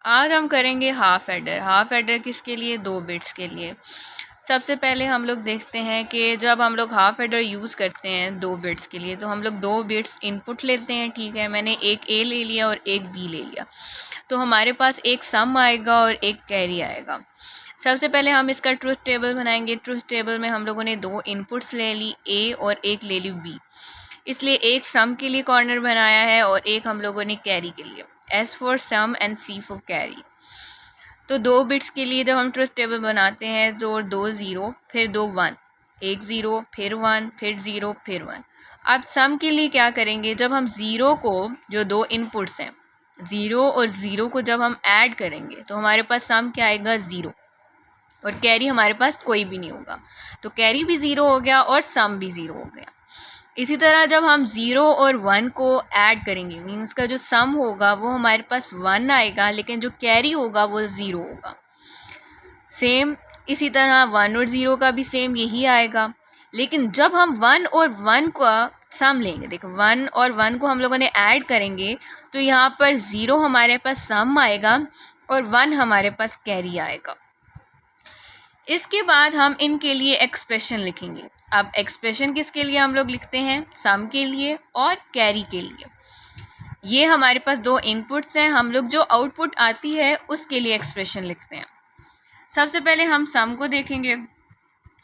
आज हम करेंगे हाफ एडर। हाफ एडर किसके लिए? 2 बिट्स के लिए। सबसे पहले हम लोग देखते हैं कि जब हम लोग हाफ एडर यूज़ करते हैं 2 बिट्स के लिए, तो हम लोग 2 बिट्स इनपुट लेते हैं। ठीक है, मैंने एक ए ले लिया और एक बी ले लिया, तो हमारे पास एक सम आएगा और एक कैरी आएगा। सबसे पहले हम इसका ट्रुथ टेबल बनाएंगे। ट्रुथ टेबल में हम लोगों ने 2 इनपुट्स ले ली, ए और एक ले ली बी, इसलिए एक सम के लिए कॉर्नर बनाया है और एक हम लोगों ने कैरी के लिए। S for sum and C for carry. तो 2 बिट्स के लिए जब हम ट्रुथ टेबल बनाते हैं तो 2 0 फिर 2 1, एक 0 फिर 1 फिर 0 फिर 1। अब सम के लिए क्या करेंगे? जब हम 0 को, जो 2 इनपुट्स हैं 0 और 0 को जब हम ऐड करेंगे तो हमारे पास सम क्या आएगा? 0, और कैरी हमारे पास कोई भी नहीं होगा, तो कैरी भी 0 हो गया और सम भी 0 हो गया। इसी तरह जब हम 0 और 1 को ऐड करेंगे, मीन्स का जो सम होगा वो हमारे पास 1 आएगा, लेकिन जो कैरी होगा वो 0 होगा। सेम इसी तरह 1 और 0 का भी सेम यही आएगा। लेकिन जब हम 1 और 1 का सम लेंगे, देखो 1 और 1 को हम लोगों ने ऐड करेंगे, तो यहाँ पर 0 हमारे पास सम आएगा और 1 हमारे पास कैरी आएगा। इसके बाद हम इनके लिए एक्सप्रेशन लिखेंगे। अब एक्सप्रेशन किसके लिए हम लोग लिखते हैं? सम के लिए और कैरी के लिए। ये हमारे पास 2 इनपुट्स हैं, हम लोग जो आउटपुट आती है उसके लिए एक्सप्रेशन लिखते हैं। सबसे पहले हम सम को देखेंगे।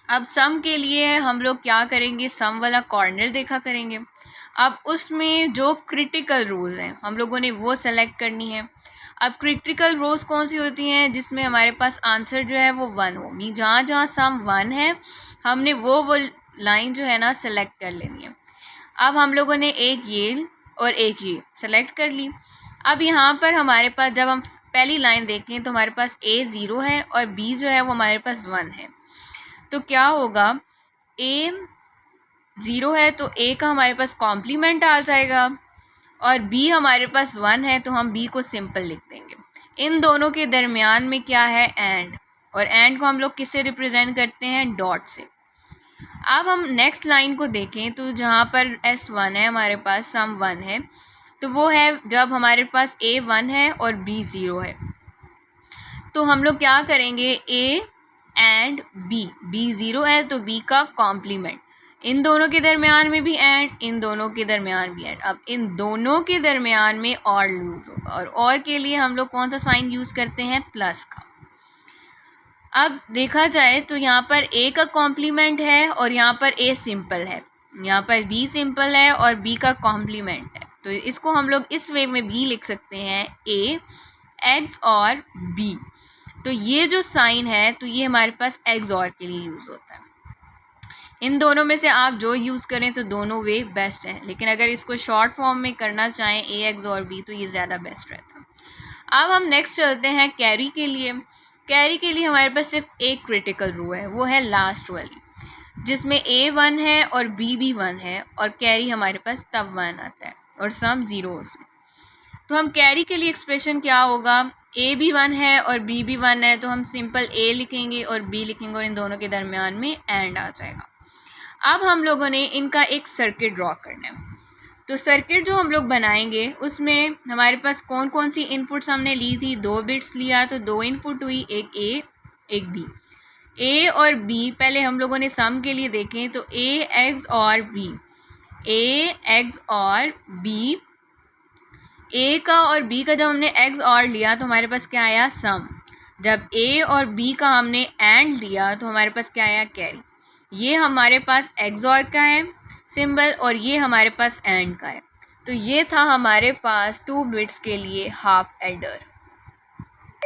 अब सम के लिए हम लोग क्या करेंगे? सम वाला कॉर्नर देखा करेंगे। अब उसमें जो क्रिटिकल रोज हैं हम लोगों ने वो सेलेक्ट करनी है। अब क्रिटिकल रोज कौन सी होती हैं? जिसमें हमारे पास आंसर जो है वो 1 हो, मीन जहाँ जहाँ सम 1 है हमने वो लाइन जो है ना सेलेक्ट कर लेनी है। अब हम लोगों ने एक ये और एक ये सेलेक्ट कर ली। अब यहाँ पर हमारे पास जब हम पहली लाइन देखें तो हमारे पास A 0 है और B जो है वो हमारे पास 1 है। तो क्या होगा? A 0 है तो A का हमारे पास कॉम्प्लीमेंट आ जाएगा, और B हमारे पास 1 है तो हम B को सिंपल लिख देंगे। इन दोनों के दरमियान में क्या है? एंड, और एंड को हम लोग किससे रिप्रेजेंट करते हैं? डॉट से। अब हम नेक्स्ट लाइन को देखें तो जहाँ पर S1 है हमारे पास, सम 1 है, तो वो है जब हमारे पास A 1 है और B 0 है। तो हम लोग क्या करेंगे? A एंड B 0 है तो B का कॉम्प्लीमेंट, इन दोनों के दरमियान में भी एंड, इन दोनों के दरमियान भी एंड। अब इन दोनों के दरमियान में और यूज़ होगा, और के लिए हम लोग कौन सा साइन यूज़ करते हैं? प्लस का। अब देखा जाए तो यहाँ पर A का कॉम्प्लीमेंट है और यहाँ पर A सिंपल है, यहाँ पर B सिंपल है और B का कॉम्प्लीमेंट है, तो इसको हम लोग इस वे में भी लिख सकते हैं A X और B। तो ये जो साइन है तो ये हमारे पास X और के लिए यूज़ होता है। इन दोनों में से आप जो यूज़ करें तो दोनों वे बेस्ट हैं, लेकिन अगर इसको शॉर्ट फॉर्म में करना चाहें AX और B तो ये ज़्यादा बेस्ट रहता है। अब हम नेक्स्ट चलते हैं कैरी के लिए। कैरी के लिए हमारे पास सिर्फ एक क्रिटिकल रो है, वो है लास्ट वाली, जिसमें A 1 है और B भी 1 है और कैरी हमारे पास तब 1 आता है और सम 0 उसमें। तो हम कैरी के लिए एक्सप्रेशन क्या होगा? A भी 1 है और B भी 1 है, तो हम सिंपल A लिखेंगे और B लिखेंगे और इन दोनों के दरमियान में एंड आ जाएगा। अब हम लोगों ने इनका एक सर्किट ड्रॉ करना है। तो सर्किट जो हम लोग बनाएंगे उसमें हमारे पास कौन कौन सी इनपुट्स हमने ली थी? 2 बिट्स लिया, तो 2 इनपुट हुई, एक A एक B। A और B पहले हम लोगों ने सम के लिए देखें तो A X और B, A X और B, A का और B का जब हमने X और लिया तो हमारे पास क्या आया? सम। जब A और B का हमने एंड लिया तो हमारे पास क्या आया? कैरी। ये हमारे पास X और का है सिंबल और ये हमारे पास एंड का है। तो ये था हमारे पास 2 बिट्स के लिए हाफ एडर।